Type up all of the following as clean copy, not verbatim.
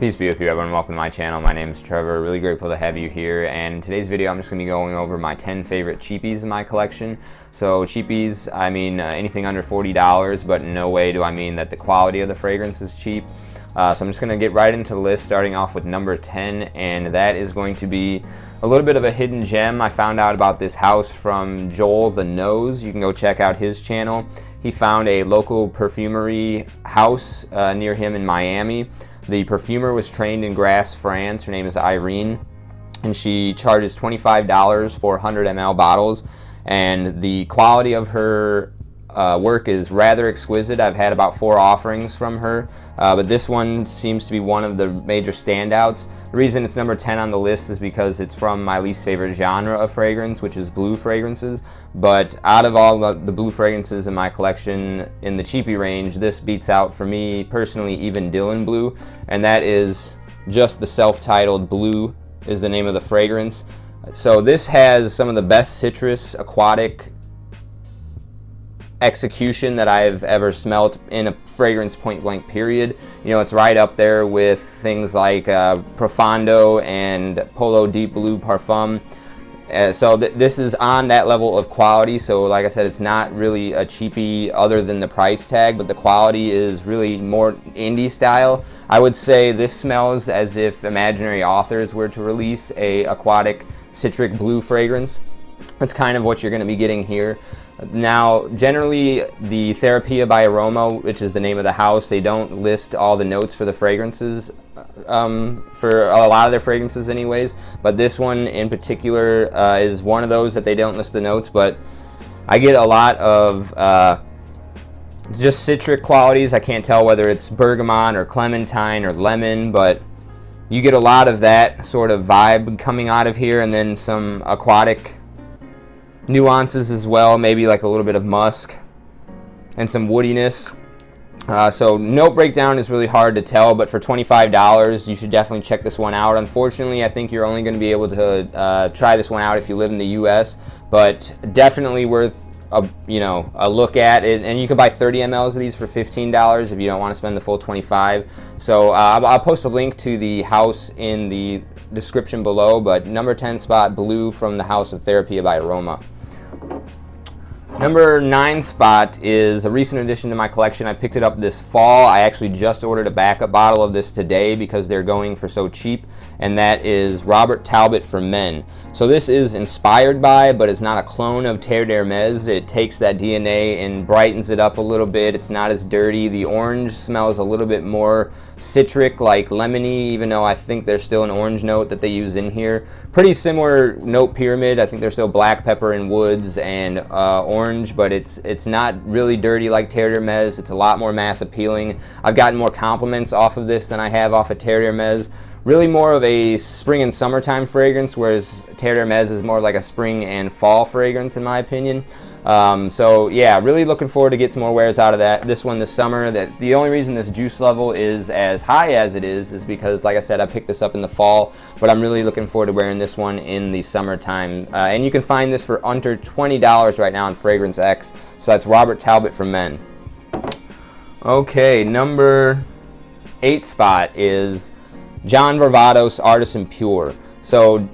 Peace be with you, everyone. Welcome to my channel. My name is Trevor. Really grateful to have you here. And in today's video, I'm just going to be going over my 10 favorite cheapies in my collection. So cheapies, I mean anything under $40, but in no way do I mean that the quality of the fragrance is cheap. So I'm just going to get right into the list, starting off with number 10, and that is going to be a little bit of a hidden gem. I found out about this house from Joel the Nose. You can go check out his channel. He found a local perfumery house near him in Miami. The perfumer was trained in Grasse, France. Her name is Irene, and she charges $25 for 100 ml bottles, and the quality of her work is rather exquisite. I've had about 4 offerings from her, but this one seems to be one of the major standouts. The reason it's number 10 on the list is because it's from my least favorite genre of fragrance, which is blue fragrances. But out of all the blue fragrances in my collection in the cheapie range, this beats out, for me personally, even Dylan Blue, and that is just the self-titled Blue is the name of the fragrance. So this has some of the best citrus aquatic execution that I've ever smelt in a fragrance, point blank period. You know, it's right up there with things like Profondo and Polo Deep Blue Parfum. So this is on that level of quality. So like I said, it's not really a cheapie other than the price tag, but the quality is really more indie style. I would say this smells as if Imaginary Authors were to release a aquatic citric blue fragrance. That's kind of what you're going to be getting here. Now, generally, the Therapia by Aroma, which is the name of the house, they don't list all the notes for the fragrances, for a lot of their fragrances anyways, but this one in particular is one of those that they don't list the notes, but I get a lot of just citric qualities. I can't tell whether it's bergamot or clementine or lemon, but you get a lot of that sort of vibe coming out of here, and then some aquatic nuances as well, maybe like a little bit of musk and some woodiness. So note breakdown is really hard to tell, but for $25 you should definitely check this one out. Unfortunately, I think you're only going to be able to try this one out if you live in the US, but definitely worth a look at it. And you can buy 30 mLs of these for $15 if you don't want to spend the full $25. So I'll post a link to the house in the description below, but number 10 spot, Blue from the House of Therapia by Aroma. Number 9 spot is a recent addition to my collection. I picked it up this fall. I actually just ordered a backup bottle of this today because they're going for so cheap, and that is Robert Talbot for Men. So this is inspired by, but it's not a clone of Terre d'Hermès. It takes that DNA and brightens it up a little bit. It's not as dirty. The orange smells a little bit more citric, like lemony, even though I think there's still an orange note that they use in here. Pretty similar note pyramid. I think there's still black pepper and woods and orange, but it's not really dirty like Terre d'Hermès. It's a lot more mass appealing. I've gotten more compliments off of this than I have off of Terre d'Hermès. Really more of a spring and summertime fragrance, whereas Terre d'Hermès is more like a spring and fall fragrance in my opinion. So yeah, really looking forward to get some more wears out of this one this summer. The only reason this juice level is as high as it is because, like I said, I picked this up in the fall, but I'm really looking forward to wearing this one in the summertime. And you can find this for under $20 right now on Fragrance X. So that's Robert Talbot for Men. Okay, number 8 spot is John Varvatos Artisan Pure. So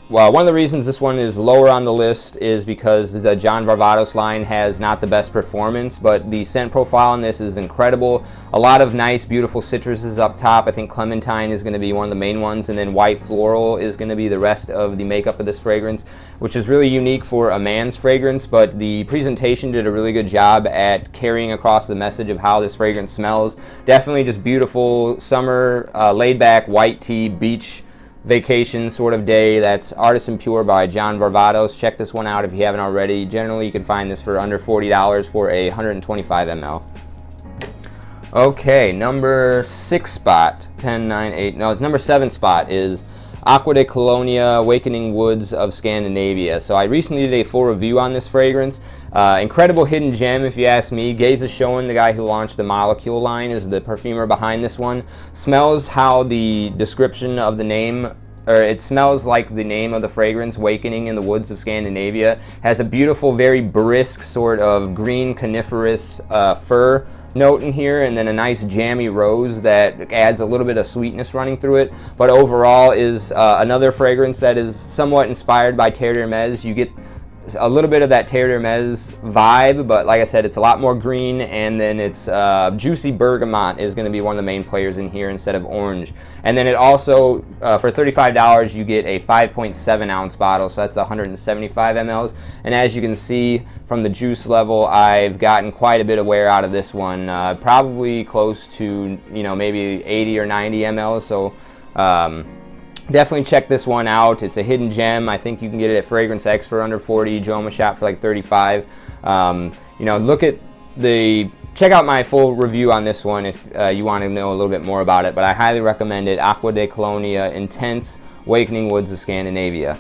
well, one of the reasons this one is lower on the list is because the John Varvatos line has not the best performance, but the scent profile on this is incredible. A lot of nice, beautiful citruses up top. I think clementine is going to be one of the main ones, and then white floral is going to be the rest of the makeup of this fragrance, which is really unique for a man's fragrance, but the presentation did a really good job at carrying across the message of how this fragrance smells. Definitely just beautiful summer, laid-back, white tea, beach vacation sort of day. That's Artisan Pure by John Varvatos. Check this one out if you haven't already. Generally, you can find this for under $40 for a 125 ml. Okay, number 6 spot, 10, 9, 8, no, it's number 7 spot is Aqua de Colonia Awakening Woods of Scandinavia. So I recently did a full review on this fragrance. Incredible hidden gem if you ask me. Geza Schoen, the guy who launched the Molecule line, is the perfumer behind this one. Smells how the description of the name it smells like the name of the fragrance, Wakening in the Woods of Scandinavia. Has a beautiful, very brisk sort of green coniferous fir note in here, and then a nice jammy rose that adds a little bit of sweetness running through it. But overall is another fragrance that is somewhat inspired by Terre d'Hermès. You get a little bit of that Terre d'Hermès vibe, but like I said, it's a lot more green, and then it's juicy bergamot is going to be one of the main players in here instead of orange. And then it also, for $35, you get a 5.7 ounce bottle, so that's 175 mLs. And as you can see from the juice level, I've gotten quite a bit of wear out of this one, probably close to, you know, maybe 80 or 90 mLs. So definitely check this one out. It's a hidden gem. I think you can get it at Fragrance X for under 40, Joma Shop for like 35. You know, check out my full review on this one if you want to know a little bit more about it, but I highly recommend it. Acqua de Colonia Intense Wakening Woods of Scandinavia.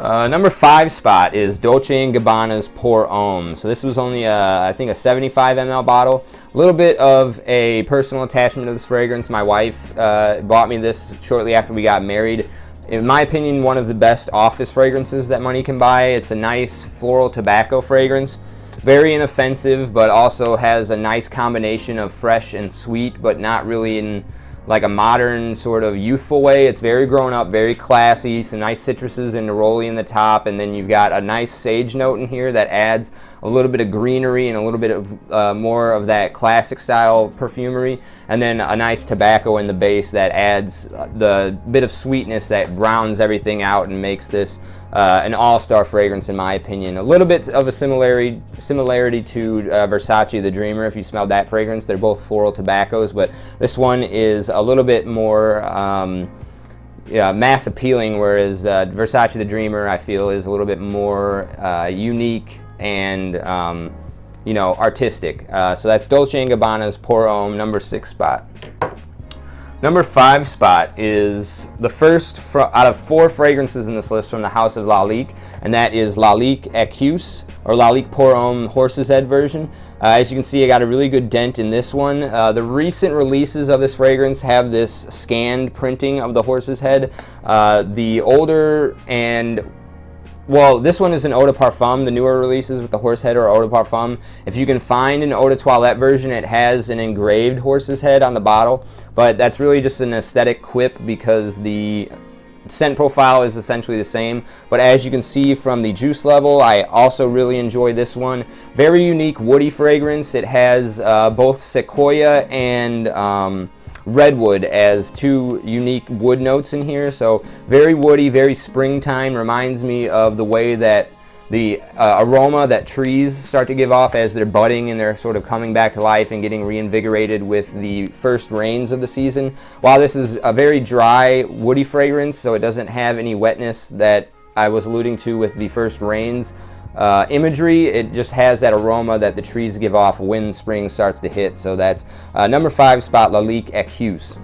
Number 5 spot is Dolce & Gabbana's Pour Homme. So this was only, I think, a 75 ml bottle. A little bit of a personal attachment to this fragrance. My wife bought me this shortly after we got married. In my opinion, one of the best office fragrances that money can buy. It's a nice floral tobacco fragrance. Very inoffensive, but also has a nice combination of fresh and sweet, but not really in like a modern sort of youthful way. It's very grown up, very classy, some nice citruses and neroli in the top, and then you've got a nice sage note in here that adds a little bit of greenery and a little bit of more of that classic style perfumery, and then a nice tobacco in the base that adds the bit of sweetness that rounds everything out and makes this an all-star fragrance in my opinion. A little bit of a similarity to Versace the Dreamer. If you smelled that fragrance, they're both floral tobaccos, but this one is a little bit more mass appealing, whereas Versace the Dreamer I feel is a little bit more unique and you know, artistic. So that's Dolce & Gabbana's Pour Homme, number 6 spot. Number 5 spot is the first out of 4 fragrances in this list from the house of Lalique, and that is Lalique L'Insoumis, or Lalique Pour Homme Horse's Head version. As you can see, I got a really good dent in this one. The recent releases of this fragrance have this scanned printing of the horse's head. The older and well, this one is an Eau de Parfum. The newer releases with the horse head are Eau de Parfum. If you can find an Eau de Toilette version, it has an engraved horse's head on the bottle, but that's really just an aesthetic quip because the scent profile is essentially the same. But as you can see from the juice level, I also really enjoy this one. Very unique woody fragrance. It has both sequoia and redwood as 2 unique wood notes in here, so very woody, very springtime. Reminds me of the way that the aroma that trees start to give off as they're budding and they're sort of coming back to life and getting reinvigorated with the first rains of the season. While this is a very dry, woody fragrance, so it doesn't have any wetness that I was alluding to with the first rains imagery, it just has that aroma that the trees give off when spring starts to hit. So that's number 5 spot, Lalique L'Insoumis.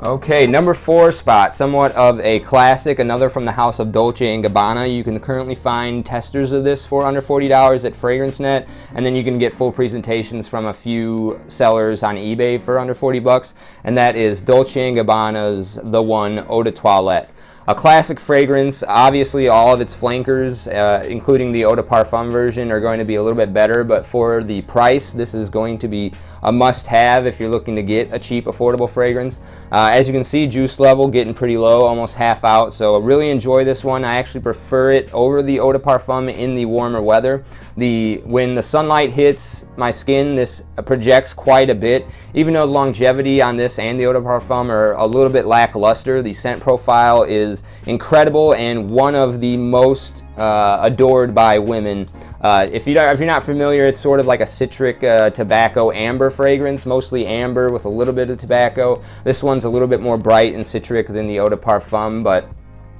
Okay, number 4 spot, somewhat of a classic, another from the house of Dolce & Gabbana. You can currently find testers of this for under $40 at FragranceNet, and then you can get full presentations from a few sellers on eBay for under 40 bucks, and that is Dolce & Gabbana's The One Eau de Toilette. A classic fragrance. Obviously all of its flankers, including the Eau de Parfum version, are going to be a little bit better, but for the price, this is going to be a must-have if you're looking to get a cheap, affordable fragrance. As you can see, juice level getting pretty low, almost half out, so I really enjoy this one. I actually prefer it over the Eau de Parfum in the warmer weather. When the sunlight hits my skin, this projects quite a bit. Even though the longevity on this and the Eau de Parfum are a little bit lackluster, the scent profile is incredible and one of the most adored by women. If you're not familiar, it's sort of like a citric tobacco amber fragrance, mostly amber with a little bit of tobacco. This one's a little bit more bright and citric than the Eau de Parfum, but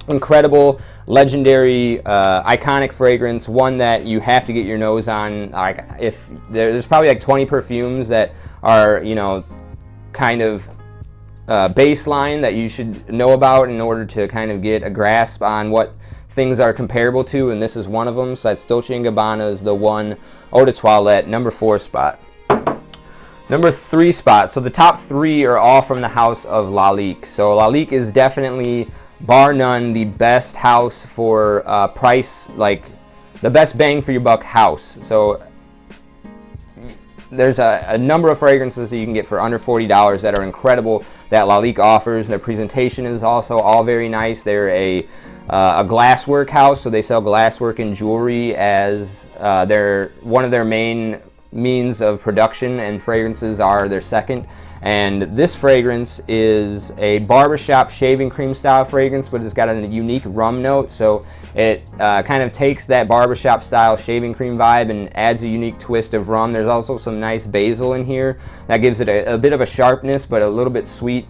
incredible, legendary, iconic fragrance, one that you have to get your nose on. Like, if there's probably like 20 perfumes that are, you know, kind of baseline that you should know about in order to kind of get a grasp on what things are comparable to, and this is one of them. So that's Dolce & Gabbana's The One Eau de Toilette, number 4 spot. Number 3 spot. So the top 3 are all from the house of Lalique. So Lalique is definitely, bar none, the best house for price, like the best bang for your buck house. So there's a number of fragrances that you can get for under $40 that are incredible that Lalique offers. Their presentation is also all very nice. They're a glasswork house, so they sell glasswork and jewelry as one of their main means of production, and fragrances are their second. And this fragrance is a barbershop shaving cream style fragrance, but it's got a unique rum note, so it kind of takes that barbershop style shaving cream vibe and adds a unique twist of rum. There's also some nice basil in here that gives it a bit of a sharpness, but a little bit sweet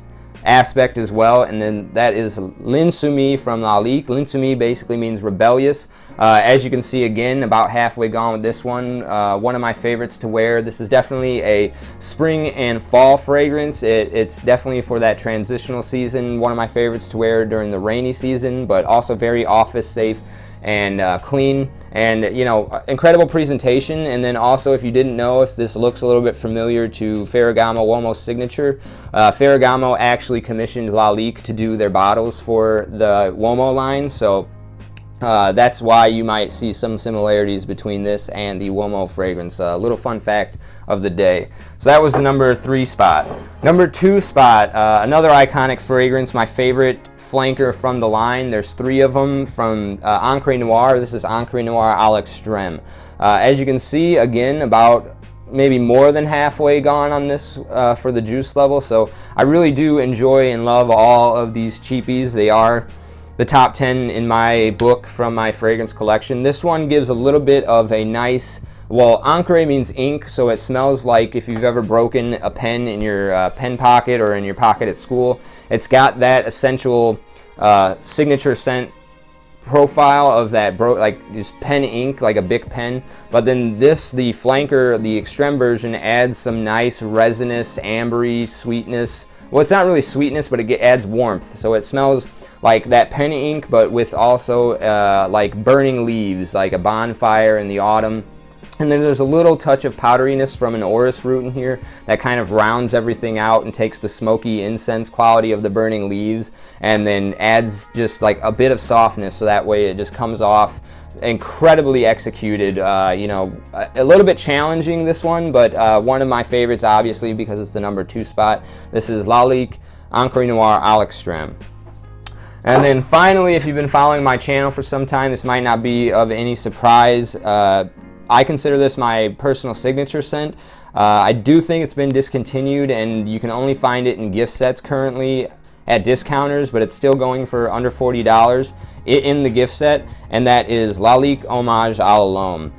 aspect as well. And then that is L'Insoumis from Lalique. L'Insoumis basically means rebellious. As you can see, again, about halfway gone with this one. One of my favorites to wear. This is definitely a spring and fall fragrance. It's definitely for that transitional season. One of my favorites to wear during the rainy season, but also very office safe and clean, and you know, incredible presentation. And then also, if you didn't know, if this looks a little bit familiar to Ferragamo Uomo's signature, Ferragamo actually commissioned Lalique to do their bottles for the Uomo line, so that's why you might see some similarities between this and the Uomo fragrance. A little fun fact of the day. So that was the number 3 spot. Number 2 spot, another iconic fragrance, my favorite flanker from the line. There's 3 of them from Encre Noire. This is Encre Noire à l'Extrême. As you can see, again, about maybe more than halfway gone on this for the juice level. So I really do enjoy and love all of these cheapies. They are the top 10 in my book from my fragrance collection. This one gives a little bit of a nice, well, encre means ink, so it smells like if you've ever broken a pen in your pen pocket or in your pocket at school. It's got that essential signature scent profile of that like just pen ink, like a Bic pen. But then this, the flanker, the extreme version, adds some nice resinous, ambery sweetness. Well, it's not really sweetness, but it adds warmth. So it smells like that pen ink, but with also like burning leaves, like a bonfire in the autumn. And then there's a little touch of powderiness from an orris root in here that kind of rounds everything out and takes the smoky incense quality of the burning leaves and then adds just like a bit of softness, so that way it just comes off incredibly executed. You know, a little bit challenging, this one, but one of my favorites, obviously, because it's the number 2 spot. This is Lalique Encre Noire à l'Extrême. And then finally, if you've been following my channel for some time, this might not be of any surprise. I consider this my personal signature scent. I do think it's been discontinued, and you can only find it in gift sets currently at discounters, but it's still going for under $40 in the gift set, and that is Lalique Hommage à l'Homme.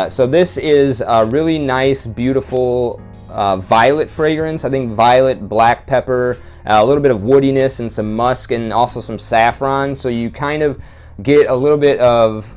So this is a really nice, beautiful violet fragrance. I think violet, black pepper, a little bit of woodiness and some musk, and also some saffron. So you kind of get a little bit of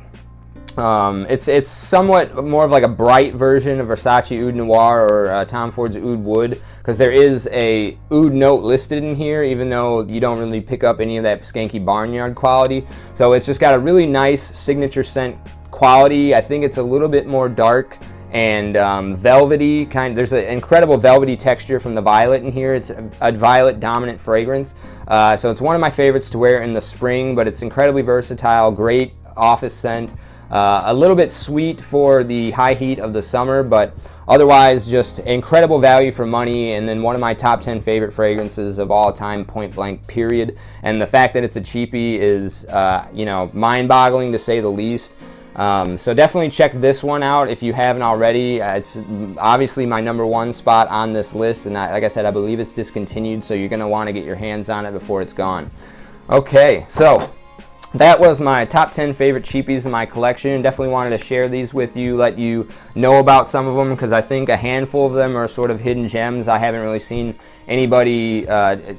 it's somewhat more of like a bright version of Versace Oud Noir or Tom Ford's Oud Wood, because there is a oud note listed in here, even though you don't really pick up any of that skanky barnyard quality. So it's just got a really nice signature scent quality. I think it's a little bit more dark and velvety kind. There's an incredible velvety texture from the violet in here. It's a violet dominant fragrance, so it's one of my favorites to wear in the spring, but it's incredibly versatile, great office scent. A little bit sweet for the high heat of the summer, but otherwise just incredible value for money, and then one of my top 10 favorite fragrances of all time, point blank, period. And the fact that it's a cheapie is you know, mind-boggling to say the least. So definitely check this one out if you haven't already. It's obviously my number 1 spot on this list, and like I said, I believe it's discontinued, so you're going to want to get your hands on it before it's gone. Okay, so that was my top 10 favorite cheapies in my collection. Definitely wanted to share these with you, let you know about some of them, because I think a handful of them are sort of hidden gems. I haven't really seen anybody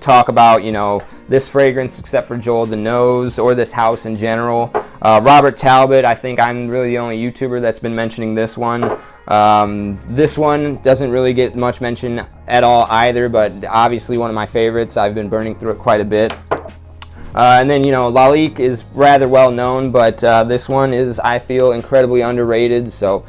talk about, you know, this fragrance except for Joel the Nose, or this house in general. Robert Talbot, I think I'm really the only YouTuber that's been mentioning this one. This one doesn't really get much mention at all either, but obviously one of my favorites. I've been burning through it quite a bit. And then, you know, Lalique is rather well known, but this one is, I feel, incredibly underrated. So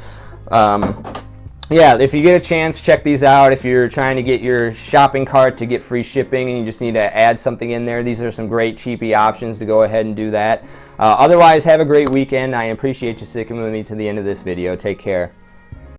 yeah, if you get a chance, check these out. If you're trying to get your shopping cart to get free shipping and you just need to add something in there, these are some great cheapie options to go ahead and do that. Otherwise, have a great weekend. I appreciate you sticking with me to the end of this video. Take care.